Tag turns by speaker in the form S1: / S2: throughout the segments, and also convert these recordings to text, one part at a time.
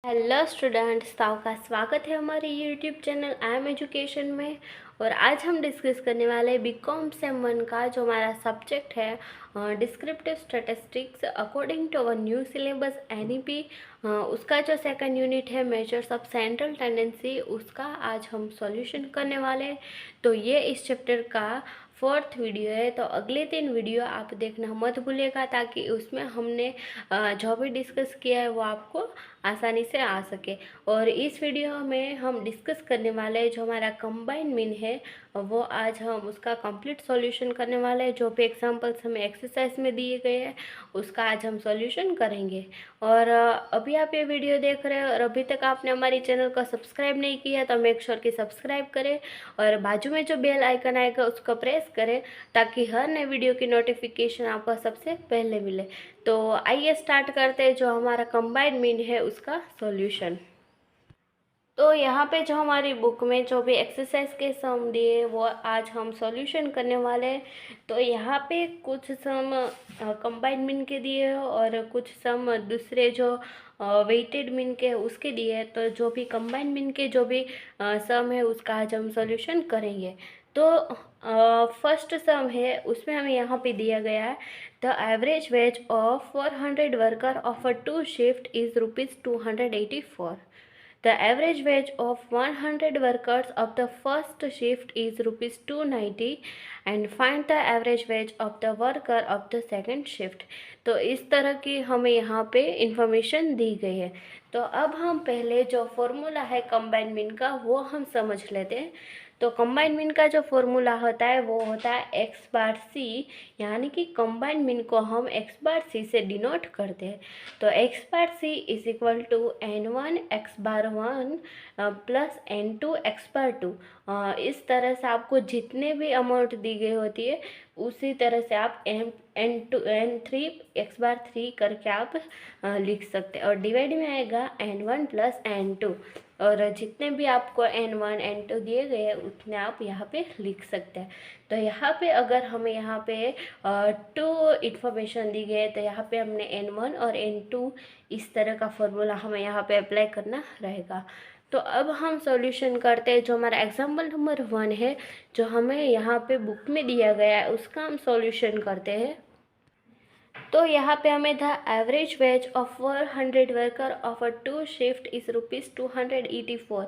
S1: Hello students, आपका स्वागत है हमारे YouTube channel I am education में। और आज हम डिस्कस करने वाले हैं बीकॉम सेम 1 का जो हमारा सब्जेक्ट है descriptive statistics according to our new syllabus NEP. उसका जो सेकंड यूनिट है मेजर्स ऑफ सेंट्रल टेंडेंसी, उसका आज हम सॉल्यूशन करने वाले हैं। तो ये इस चैप्टर का फोर्थ वीडियो है। तो अगले 3 वीडियो आप देखना मत भूलिएगा, ताकि उसमें हमने जो भी डिस्कस किया है वो आपको आसानी से आ सके। और इस वीडियो में हम डिस्कस करने वाले हैं जो हमारा कंबाइन मीन है, वो आज हम उसका कंप्लीट सॉल्यूशन करने वाले हैं। जो भी एग्जांपल्स हमें एक्सरसाइज में दिए गए हैं उसका आज हम सॉल्यूशन करेंगे। और अभी आप ये वीडियो देख रहे हो और अभी तक आपने हमारी चैनल को सब्सक्राइब नहीं किया तो मेक श्योर कि सब्सक्राइब करें और बाजू में जो बेल आइकन आएगा उसको प्रेस करें, ताकि हर नए वीडियो की नोटिफिकेशन आपको सबसे पहले मिले। तो आइए स्टार्ट करते हैं जो हमारा कंबाइंड मीन है उसका सॉल्यूशन। तो यहाँ पे जो हमारी बुक में जो भी एक्सरसाइज के सम दिए वो आज हम सॉल्यूशन करने वाले हैं। तो यहाँ पे कुछ सम कंबाइंड मीन के दिए हैं और कुछ सम दूसरे जो वेटेड मीन के उसके दिए हैं। तो जो भी कंबाइंड मीन के जो भी सम है उसका आज हम सॉल्यूशन करेंगे। तो फर्स्ट सम है उसमें हमें यहाँ पे दिया गया है the average ways of 400 worker of a 2 shift is ₹284। The average wage of 100 workers of the first shift is ₹290 and find the average wage of the worker of the second shift। तो इस तरह की हमें यहाँ पे information दी गई है। तो अब हम पहले जो फॉर्मूला है कंबाइंड मीन का वो हम समझ लेते हैं। तो कंबाइंड मीन का जो फॉर्मूला होता है वो होता है एक्स बार सी, यानी कि कंबाइंड मीन को हम एक्स बार सी से डिनोट करते हैं। तो x bar C is equal to N1 x bar 1 plus N2 x bar 2। इस तरह से आपको जितने भी अमाउंट दी गई होती है उसी तरह से आप N3 एक्स बार 3 करके आप लिख सकते हैं। और डिवाइड में आएगा N1 प्लस N2, और जितने भी आपको N1 N2 दिए गए हैं उतने आप यहाँ पे लिख सकते हैं। तो यहाँ पे अगर हमें यहाँ पे 2 इन्फॉर्मेशन दी गई है तो यहाँ पे हमने N1 और N2 इस तरह का फॉर्मूला हमें यहाँ पे अप्लाई करना रहेगा। तो अब हम सॉल्यूशन करते हैं। जो हमारा एग्जाम्पल नंबर 1 है जो हमें यहाँ पे बुक में दिया गया है उसका हम सॉल्यूशन करते हैं। तो यहाँ पे हमें the average ways of 400 worker of a 2 shift is ₹284।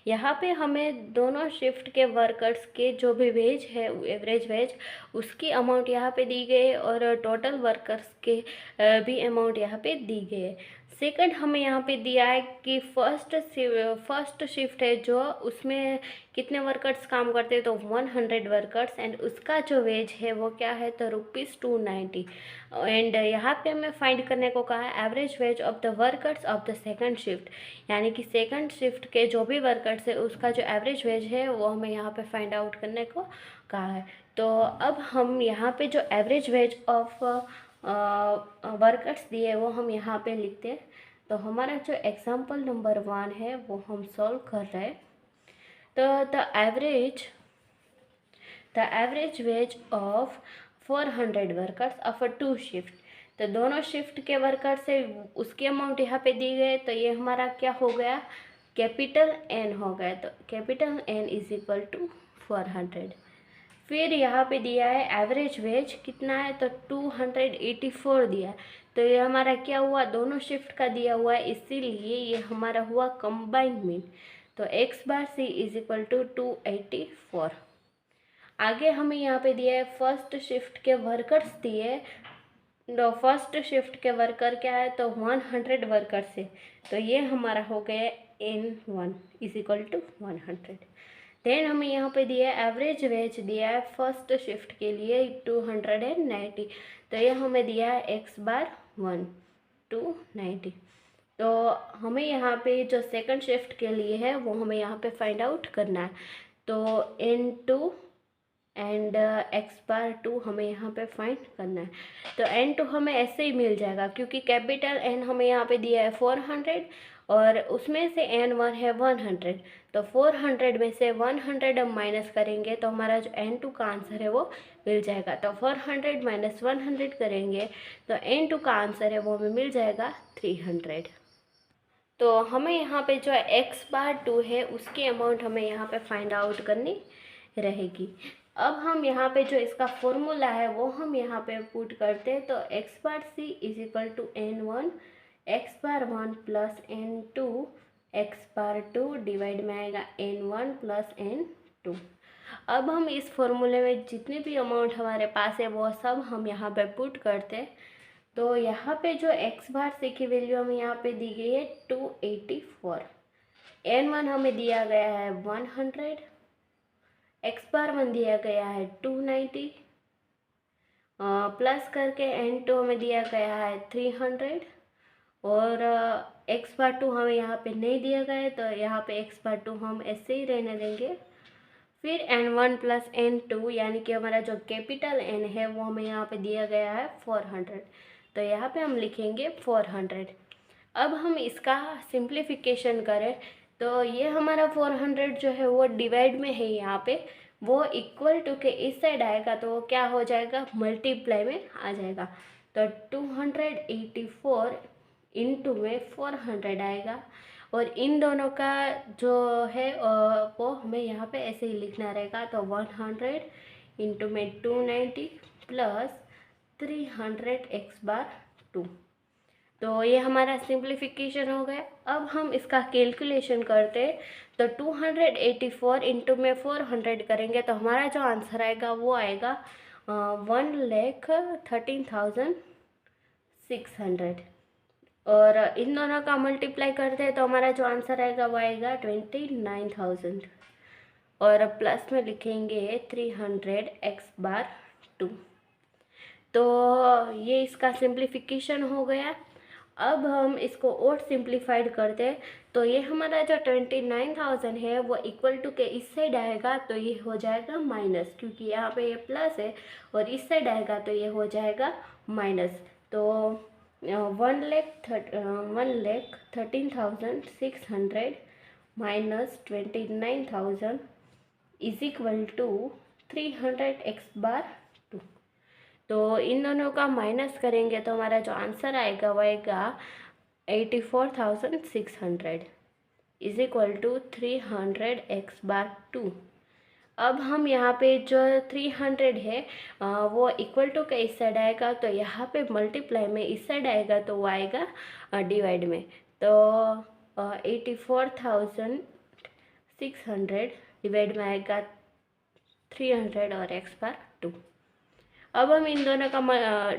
S1: यहाँ पे हमें दोनों शिफ्ट के वर्कर्स के जो भी वेज है एवरेज वेज उसकी अमाउंट यहाँ पे दी गई है और टोटल वर्कर्स के भी अमाउंट यहाँ पे दी गई है। सेकंड हमें यहाँ पे दिया है कि फर्स्ट शिफ्ट है जो उसमें कितने वर्कर्स काम करते हैं, तो 100 वर्कर्स, एंड उसका जो वेज है वो क्या है तो ₹290। एंड यहाँ पे हमें फाइंड करने को कहा है average ways of the workers of the second shift, यानी कि सेकंड शिफ्ट के जो भी वर्कर्स है उसका जो एवरेज वेज है वो हमें यहाँ पे फाइंड आउट करने को कहा है। तो अब हम यहाँ पे जो एवरेज वेज ऑफ वर्कर्स दिए वो हम यहाँ पे लिखते हैं। तो हमारा जो एग्जाम्पल नंबर 1 है वो हम सॉल्व कर रहे हैं। तो the average ways of 400 workers of a 2 shift, तो दोनों शिफ्ट के वर्कर से उसकी अमाउंट यहाँ पे दी गई। तो ये हमारा क्या हो गया, कैपिटल N हो गया। तो capital N is equal to 400। फिर यहाँ पे दिया है एवरेज वेज कितना है तो 284 दिया है। तो ये हमारा क्या हुआ, दोनों शिफ्ट का दिया हुआ है, इसीलिए ये हमारा हुआ कंबाइंड मीन। तो x bar C is equal to 284। आगे हमें यहाँ पे दिया है फर्स्ट शिफ्ट के वर्कर्स दिए। तो फर्स्ट शिफ्ट के वर्कर क्या है तो 100 वर्कर्स है। तो ये हमारा हो गया N1 is equal to 100। Then हमें यहाँ पे दिया है एवरेज वेज दिया है फर्स्ट शिफ्ट के लिए 290। तो ये हमें दिया है एक्स बार 1 290। तो हमें यहाँ पे जो सेकंड शिफ्ट के लिए है वो हमें यहाँ पे फाइंड आउट करना है। तो N2 एंड एक्स बार 2 हमें यहाँ पे फाइंड करना है। तो N2 हमें ऐसे ही मिल जाएगा क्योंकि कैपिटल N हमें यहाँ पे दिया है 400 और उसमें से N1 है 100। तो 400 में से 100 हम माइनस करेंगे तो हमारा जो N2 का आंसर है वो मिल जाएगा। तो 400 माइनस 100 करेंगे तो N2 का आंसर है वो हमें मिल जाएगा 300। तो हमें यहाँ पे जो x/2 है उसकी अमाउंट हमें यहाँ पे फाइंड आउट करनी रहेगी। अब हम यहाँ पे जो इसका फॉर्मूला है वो हम यहाँ पे पुट करते हैं। तो x/c is equal to n1 x/1 plus n2 x/2 divide में आएगा n1 प्लस n2। अब हम इस फॉर्मूले में जितनी भी अमाउंट हमारे पास है वो सब हम यहाँ पे पुट करते हैं। तो यहाँ पे जो x/c की वैल्यू हमें यहाँ पे दी गई है 284, n1 हमें दिया गया है 100, x/1 दिया गया है 290, प्लस करके n2 हमें दिया गया है 300 और x/2 हमें यहाँ पे नहीं दिया गया है, तो यहाँ पे x/2 हम ऐसे ही रहने देंगे। फिर n1 प्लस n2 यानी कि हमारा जो कैपिटल N है वो हमें यहाँ पे दिया गया है 400, तो यहाँ पे हम लिखेंगे 400। अब हम इसका सिंप्लीफिकेशन करें तो ये हमारा 400 जो है वो डिवाइड में है यहाँ पे, वो इक्वल टू के इस साइड आएगा तो वो क्या हो जाएगा, मल्टीप्लाई में आ जाएगा। तो 284 इंटू में 400 आएगा और इन दोनों का जो है वो हमें यहाँ पे ऐसे ही लिखना रहेगा। तो 100 इंटू में 290 प्लस 300 x/2। तो ये हमारा सिंप्लीफिकेशन हो गया। अब हम इसका कैलकुलेशन करते हैं तो 284 इंटू में 400 करेंगे तो हमारा जो आंसर आएगा वो आएगा 1,13,600 और इन दोनों का मल्टीप्लाई करते हैं तो हमारा जो आंसर आएगा वो आएगा 29,000 और प्लस में लिखेंगे 300 x/2। तो ये इसका सिंप्लीफिकेशन हो गया। अब हम इसको और सिंप्लीफाइड करते हैं तो ये हमारा जो 29,000 है वो इक्वल टू के इस साइड आएगा तो ये हो जाएगा माइनस, क्योंकि यहाँ पे ये प्लस है और इस साइड आएगा तो ये हो जाएगा माइनस। तो 1,13,600 minus 29,000 is equal to 300 x/2। तो इन दोनों का माइनस करेंगे तो हमारा जो आंसर आएगा वो आएगा 84,600 इज इक्वल टू 300 x/2। अब हम यहाँ पे जो 300 है वो इक्वल टू का इस साइड आएगा तो यहाँ पे मल्टीप्लाई में इस साइड आएगा तो वो आएगा डिवाइड में। तो 84,600 डिवाइड में आएगा 300 और x/2। अब हम इन दोनों का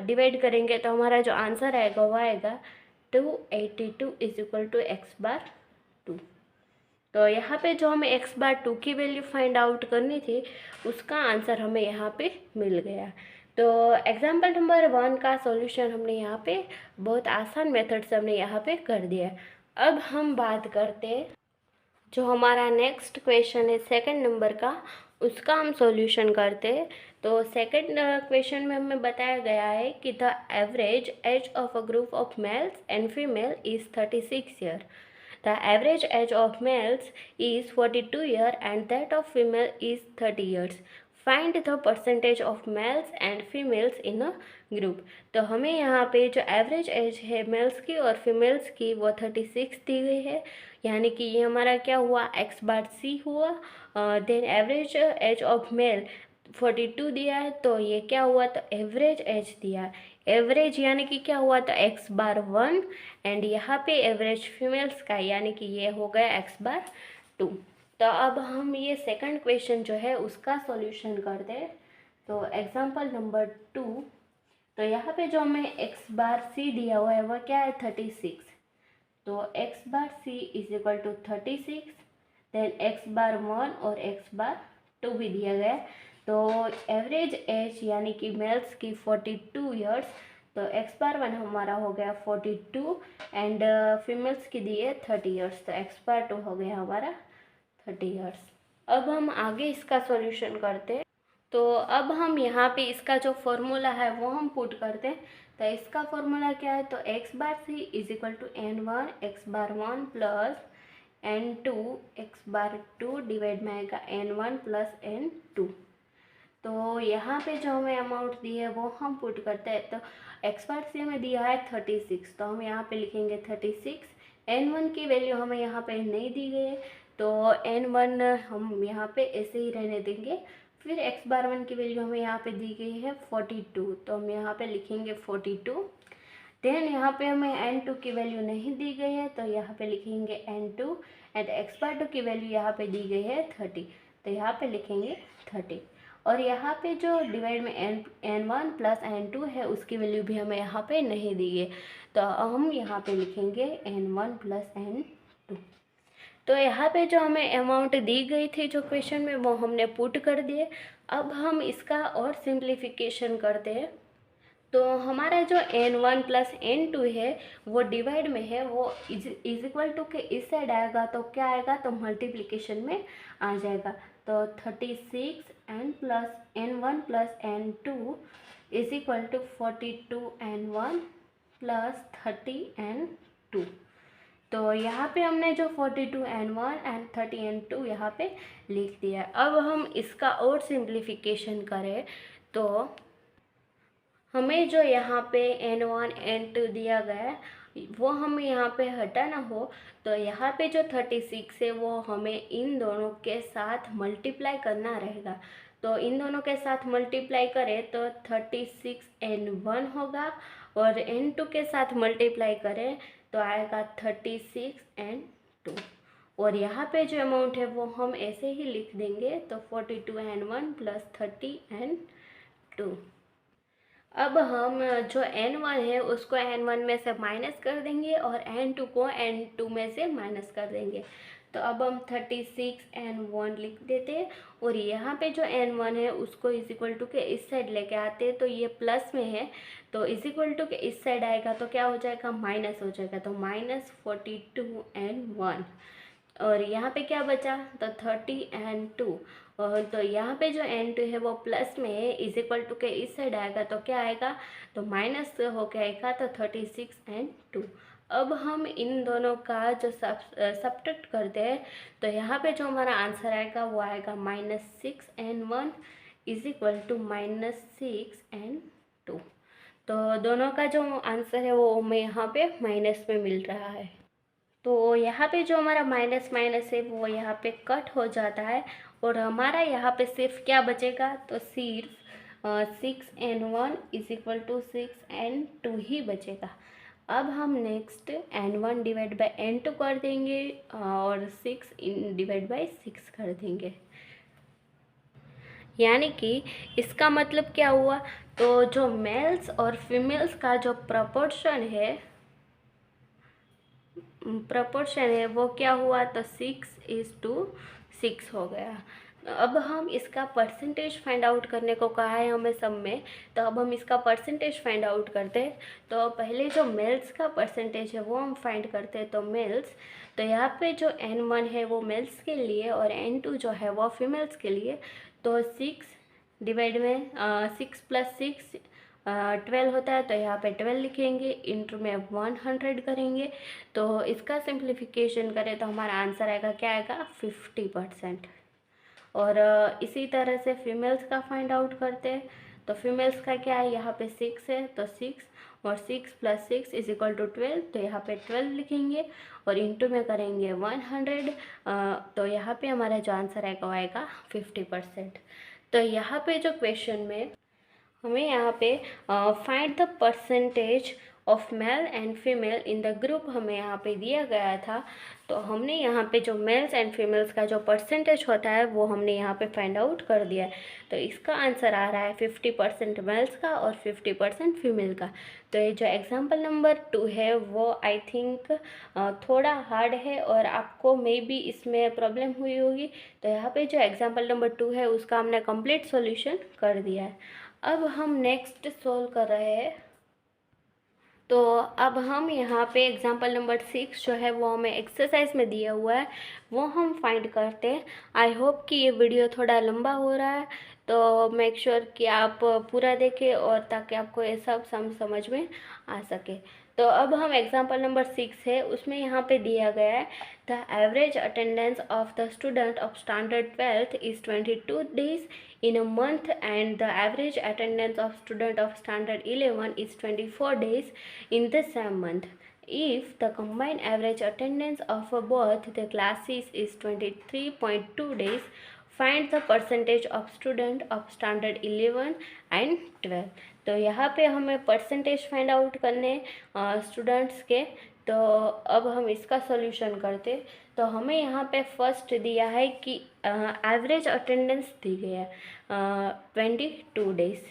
S1: डिवाइड करेंगे तो हमारा जो आंसर आएगा वो आएगा 282 इज इक्वल टू x/2। तो यहाँ पे जो हमें x/2 की वैल्यू फाइंड आउट करनी थी उसका आंसर हमें यहाँ पे मिल गया। तो एग्जाम्पल नंबर 1 का सॉल्यूशन हमने यहाँ पे बहुत आसान मेथड से हमने यहाँ पे कर दिया। अब हम बात करते हैं जो हमारा नेक्स्ट क्वेश्चन है सेकंड नंबर का, उसका हम सॉल्यूशन करते हैं। तो सेकंड क्वेश्चन में हमें बताया गया है कि the average age of a group of males and female is 36 year. The average age of males is 42 years and that of female is 30 years. Find the percentage of males and females in a group. तो हमें यहाँ पे जो average age है mails की और females की वो 36 दी गई है, यानी कि ये हमारा क्या हुआ, x/c हुआ। Then average age of male 42 दिया है तो ये क्या हुआ, तो एवरेज एज दिया है। एवरेज यानी कि क्या हुआ, तो x/1 एंड यहाँ पे एवरेज फीमेल्स का यानी कि ये हो गया x/2। तो अब हम ये सेकंड क्वेश्चन जो है उसका सॉल्यूशन करते हैं। तो एग्जांपल नंबर 2, तो यहाँ पे जो हमें x/c दिया हुआ है वह क्या है, 36। तो x/c is equal to 36, then x/1 और x/2 भी दिया गया है। तो एवरेज एज यानी कि मेल्स की 42 ईयर्स, तो x/1 हमारा हो गया 42 एंड फीमेल्स की दी है 30 ईयर्स, तो x/2 हो गया हमारा 30 ईयर्स। अब हम आगे इसका सॉल्यूशन करते हैं। तो अब हम यहाँ पे इसका जो फॉर्मूला है वो हम पुट करते हैं। तो इसका फॉर्मूला क्या है, तो x/c is equal to n1 x/1 plus n2 x/2 divide में आएगा n1 प्लस n2। तो यहाँ पे जो हमें अमाउंट दी है वो हम पुट करते हैं। तो x/c में दिया है 36, तो हम यहाँ पे लिखेंगे 36, n1 की वैल्यू हमें यहाँ पे नहीं दी गई है, तो n1 हम यहाँ पे ऐसे ही रहने देंगे। फिर x⁻1 की वैल्यू हमें यहाँ पे दी गई है 42, तो हम यहाँ पे लिखेंगे 42। देन यहाँ पे हमें n2 की वैल्यू नहीं दी गई है, तो यहाँ पे लिखेंगे n2 एंड x/2 की वैल्यू यहाँ पे दी गई है 30, तो यहाँ पे लिखेंगे 30। और यहाँ पे जो डिवाइड में n1 प्लस n2 है उसकी वैल्यू भी हमें यहाँ पे नहीं दी है, तो हम यहाँ पे लिखेंगे n1 प्लस n2। तो यहाँ पे जो हमें अमाउंट दी गई थी जो क्वेश्चन में, वो हमने पुट कर दिए। अब हम इसका और सिंप्लीफिकेशन करते हैं। तो हमारा जो n1 प्लस n2 है वो डिवाइड में है, वो इज इक्वल टू के इस साइड आएगा तो क्या आएगा, तो मल्टीप्लिकेशन में आ जाएगा। तो 36n plus n1 plus n2 is equal to 42n1 plus 30n2। तो यहाँ पे हमने जो 42n1 एंड 30n2 यहाँ पे लिख दिया। अब हम इसका और सिंप्लीफिकेशन करें तो हमें जो यहाँ पे n1 n2 दिया गया है वो हमें यहाँ पे हटाना हो, तो यहाँ पे जो 36 है वो हमें इन दोनों के साथ मल्टीप्लाई करना रहेगा। तो इन दोनों के साथ मल्टीप्लाई करें तो 36n1 होगा, और n2 के साथ मल्टीप्लाई करें तो आएगा 36n2। और यहाँ पे जो अमाउंट है वो हम ऐसे ही लिख देंगे, तो 42n1 प्लस 30n2। अब हम जो n1 है उसको n1 में से माइनस कर देंगे और n2 को n2 में से माइनस कर देंगे। तो अब हम 36n1 लिख देते हैं, और यहाँ पे जो n1 है उसको इज इक्वल टू के इस साइड लेके आते हैं, तो ये प्लस में है तो इज इक्वल टू के इस साइड आएगा तो क्या हो जाएगा, माइनस हो जाएगा। तो -42n1, और यहाँ पे क्या बचा, तो 30n2। और तो यहाँ पे जो n2 है वो प्लस में है, इज इक्वल टू के इस साइड आएगा तो क्या आएगा, तो माइनस होके आएगा, तो 36n2। अब हम इन दोनों का जो सब्ट्रैक्ट करते हैं तो यहाँ पे जो हमारा आंसर आएगा वो आएगा -6n1 is equal to -6n2। तो दोनों का जो आंसर है वो हमें यहाँ पे माइनस में मिल रहा है। तो यहाँ पे जो हमारा माइनस माइनस है वो यहाँ पे कट हो जाता है, और हमारा यहाँ पे सिर्फ क्या बचेगा, तो सिर्फ 6n1 is equal to 6n2 ही बचेगा। अब हम next n1 divide by n2 कर देंगे और 6 डिवाइड बाई 6 कर देंगे। यानी कि इसका मतलब क्या हुआ, तो जो मेल्स और फीमेल्स का जो प्रपोर्शन है वो क्या हुआ, तो 6:6 हो गया। अब हम इसका परसेंटेज फाइंड आउट करने को कहा है हमें सब में, तो अब हम इसका परसेंटेज फाइंड आउट करते हैं। तो पहले जो मेल्स का परसेंटेज है वो हम फाइंड करते हैं। तो मेल्स, तो यहाँ पे जो n1 है वो मेल्स के लिए और n2 जो है वो फीमेल्स के लिए। तो 6 डिवाइड में 6 + 6 12 होता है, तो यहाँ पे 12 लिखेंगे, इंटू में 100 करेंगे। तो इसका सिंप्लीफिकेशन करें तो हमारा आंसर आएगा, क्या आएगा, 50%। और इसी तरह से फीमेल्स का फाइंड आउट करते हैं। तो फीमेल्स का क्या है, यहाँ पे 6 है, तो 6 और 6 + 6 इज इक्वल टू 12, तो यहाँ पे 12 लिखेंगे और इंटू में करेंगे 100। तो यहाँ पे हमारा जो आंसर आएगा वो आएगा 50%। तो यहाँ पे जो क्वेश्चन में हमें यहाँ पे find the percentage of male and female in the group हमें यहाँ पे दिया गया था। तो हमने यहाँ पे जो मेल्स एंड फीमेल्स का जो परसेंटेज होता है वो हमने यहाँ पे फाइंड आउट कर दिया है। तो इसका आंसर आ रहा है 50% मेल्स का और 50% फीमेल का। तो ये जो एग्जाम्पल नंबर 2 है वो आई थिंक थोड़ा हार्ड है और आपको मे बी इसमें प्रॉब्लम हुई होगी। तो यहाँ पे जो एग्जाम्पल नंबर 2 है उसका हमने कंप्लीट सॉल्यूशन कर दिया है। अब हम नेक्स्ट सोल्व कर रहे हैं। तो अब हम यहाँ पे एग्जाम्पल नंबर 6 जो है वो हमें एक्सरसाइज में दिया हुआ है वो हम फाइंड करते हैं। आई होप कि ये वीडियो थोड़ा लंबा हो रहा है, तो मेक श्योर कि आप पूरा देखें और ताकि आपको ये सब समझ में आ सके। तो अब हम एग्जाम्पल नंबर 6 है उसमें यहाँ पे दिया गया है, the average attendance of the student of standard 12th is 22 days in a month and the average attendance of student of standard 11 is 24 days in the same month. If the combined average attendance of both the classes is 23.2 days, find the percentage of student of standard 11 and 12. तो यहाँ पे हमें percentage find out करने students के। तो अब हम इसका सॉल्यूशन करते। तो हमें यहाँ पे फर्स्ट दिया है कि एवरेज अटेंडेंस दी गई है 22 डेज।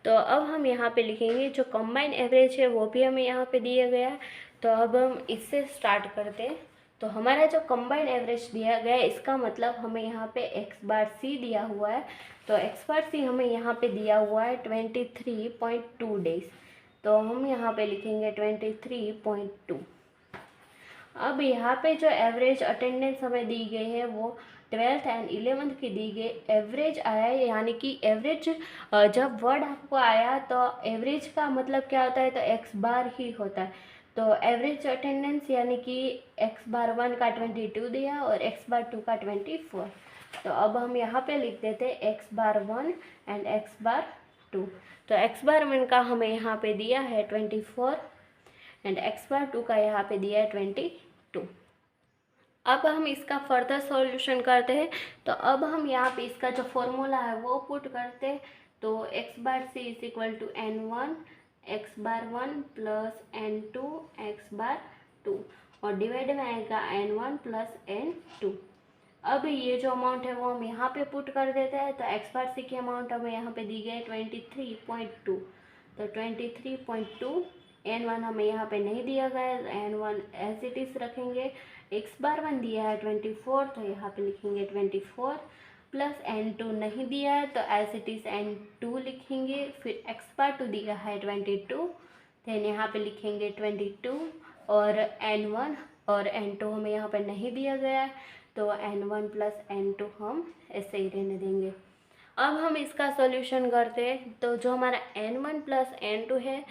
S1: तो अब हम यहाँ पे लिखेंगे जो कंबाइन एवरेज है वो भी हमें यहाँ पे दिया गया है। तो अब हम इससे स्टार्ट करते हैं। तो हमारा जो कंबाइन एवरेज दिया गया है इसका मतलब हमें यहाँ पे एक्स बार सी दिया हुआ है। तो एक्स बार सी हमें यहाँ पे दिया हुआ है 23.2 डेज। तो हम यहाँ पे लिखेंगे 23.2। अब यहाँ पे जो एवरेज अटेंडेंस हमें दी गई है वो 12th एंड 11th की दी गई एवरेज आया है, यानी कि एवरेज जब वर्ड आपको आया तो एवरेज का मतलब क्या होता है, तो एक्स बार ही होता है। तो एवरेज अटेंडेंस यानी कि एक्स बार 1 का 22 दिया और एक्स बार 2 का 24। तो अब हम यहाँ पे लिख देते x bar 1 and x bar 2। तो एक्स बार 1 का हमें यहाँ पे दिया है 24 एंड एक्स बार 2 का यहाँ पे दिया है 22। अब हम इसका फर्दर सॉल्यूशन करते हैं। तो अब हम यहाँ पे इसका जो फॉर्मूला है वो पुट करते हैं। तो x bar C is equal to n1 x bar 1 plus n2 x bar 2 और डिवाइड में आएगा n1 प्लस n2। अब ये जो अमाउंट है वो हम यहाँ पे पुट कर देते हैं। तो एक्स बार सी की अमाउंट हमें यहाँ पे दी गई है 23.2। तो 23.2 n1 हमें यहाँ पे नहीं दिया गया है, n1 एज इट इज़ रखेंगे। एक्स बार 1 दिया है 24, तो यहाँ पे लिखेंगे 24 प्लस n2 नहीं दिया है तो एज इट इज़ n2 लिखेंगे। फिर एक्स बार 2 दिया है 22, देन यहाँ पे लिखेंगे 22 और n1 और n2 हमें यहाँ पे नहीं दिया गया है तो n1 प्लस n2 हम ऐसे ही रहने देंगे। अब हम इसका सॉल्यूशन करते हैं। तो जो हमारा n1 प्लस n2 है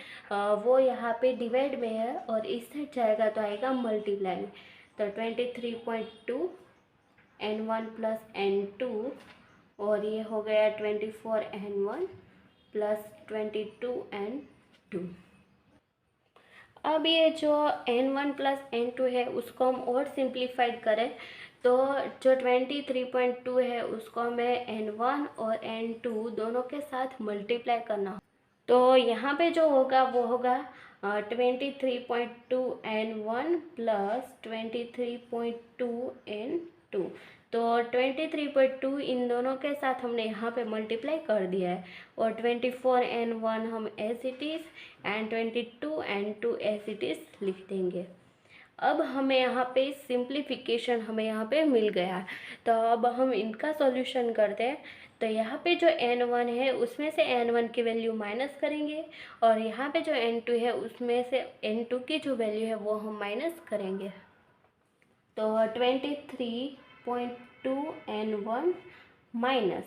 S1: वो यहाँ पे डिवाइड में है और इस साइड जाएगा तो आएगा मल्टीप्लाई में। तो 23.2 n1 प्लस n2 और ये हो गया 24 n1 प्लस 22 n2। अब ये जो n1 प्लस n2 है उसको हम और सिंप्लीफाइड करें तो जो 23.2 है उसको हमें n1 और n2 दोनों के साथ मल्टीप्लाई करना। तो यहाँ पे जो होगा वो होगा 23.2 n1 प्लस 23.2 n2। तो 23.2 इन दोनों के साथ हमने यहाँ पे मल्टीप्लाई कर दिया है और 24 n1 हम as it is and 22 n2 as it is लिख देंगे। अब हमें यहाँ पे सिंप्लीफिकेशन हमें यहाँ पे मिल गया है। तो अब हम इनका सॉल्यूशन करते हैं। तो यहाँ पे जो n1 है उसमें से n1 की वैल्यू माइनस करेंगे और यहाँ पे जो n2 है उसमें से n2 की जो वैल्यू है वो हम माइनस करेंगे। तो 23.2 n1 माइनस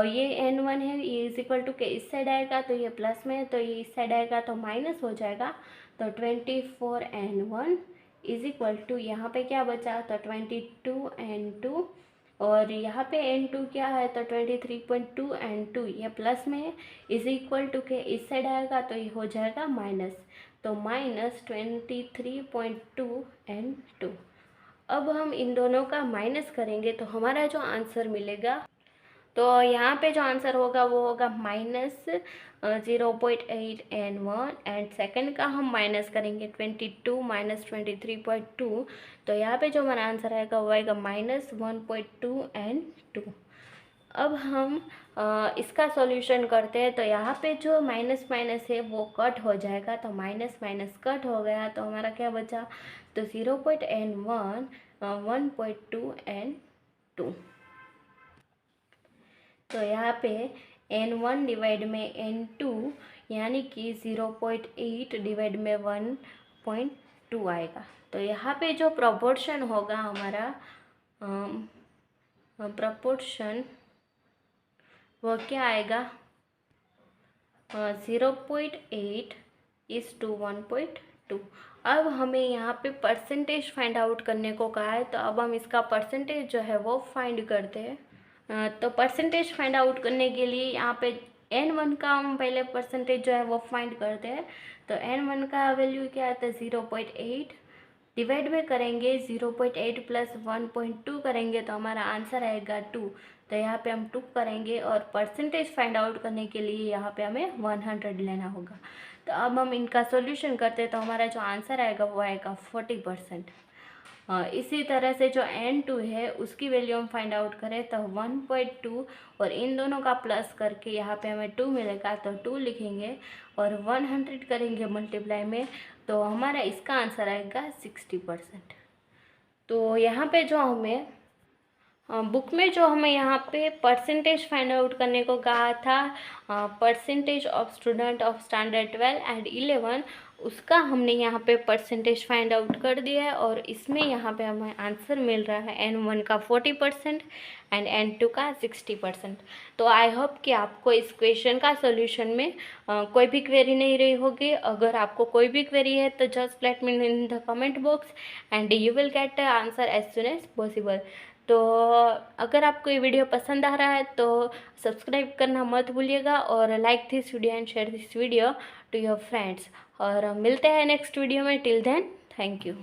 S1: ये n1 है ये इज इक्वल टू के इस साइड आएगा तो ये प्लस में है तो ये इस साइड आएगा तो माइनस हो जाएगा। तो 24 n1 इज इक्वल टू यहाँ पे क्या बचा, तो 22 n2 और यहाँ पे n2 क्या है तो 23.2 n2 ये प्लस में है इज इक्वल टू के इस साइड आएगा तो ये हो जाएगा माइनस। तो माइनस 23.2 n2। अब हम इन दोनों का माइनस करेंगे तो हमारा जो आंसर मिलेगा, तो यहाँ पे जो आंसर होगा वो होगा माइनस 0.8 n1 एंड सेकंड का हम माइनस करेंगे 22 माइनस 23.2। तो यहाँ पे जो हमारा आंसर आएगा वो आएगा माइनस 1.2 n2। अब हम इसका सॉल्यूशन करते हैं। तो यहाँ पे जो माइनस माइनस है वो कट हो जाएगा। तो माइनस माइनस कट हो गया तो हमारा क्या बचा, तो 0.n1 1.2 n2। तो यहाँ पे n1 डिवाइड में n2 यानी कि 0.8 डिवाइड में 1.2 आएगा। तो यहाँ पे जो प्रोपोर्शन होगा हमारा प्रोपोर्शन वो क्या आएगा, 0.8 इज टू 1.2। अब हमें यहाँ पे परसेंटेज फाइंड आउट करने को कहा है। तो अब हम इसका परसेंटेज जो है वो फाइंड करते हैं। तो परसेंटेज फाइंड आउट करने के लिए यहाँ पे n1 का हम पहले परसेंटेज जो है वो फाइंड करते हैं। तो n1 का वैल्यू क्या आता है 0.8, डिवाइड में करेंगे 0.8 प्लस 1.2 करेंगे तो हमारा आंसर आएगा 2। तो यहाँ पे हम 2 करेंगे और परसेंटेज फाइंड आउट करने के लिए यहाँ पे हमें 100 लेना होगा। तो अब हम इनका सॉल्यूशन करते हैं तो हमारा जो आंसर आएगा वो आएगा 40%। इसी तरह से जो n2 है उसकी वैल्यू हम फाइंड आउट करें तो 1.2 और इन दोनों का प्लस करके यहाँ पे हमें 2 मिलेगा तो 2 लिखेंगे और 100 करेंगे मल्टीप्लाई में तो हमारा इसका आंसर आएगा 60%। तो यहाँ पे जो हमें बुक में जो हमें यहाँ पे परसेंटेज फाइंड आउट करने को कहा था, percentage of student of standard 12 and 11, उसका हमने यहाँ पे परसेंटेज फाइंड आउट कर दिया है और इसमें यहाँ पे हमें आंसर मिल रहा है n1 का 40% एंड n2 का 60%। तो आई होप कि आपको इस क्वेश्चन का सॉल्यूशन में कोई भी क्वेरी नहीं रही होगी। अगर आपको कोई भी क्वेरी है तो just let me know in the comment box and you will get the answer as soon as possible. तो अगर आपको ये वीडियो पसंद आ रहा है तो सब्सक्राइब करना मत भूलिएगा और like this video and share this video to your friends. और मिलते हैं नेक्स्ट वीडियो में। Till then thank you.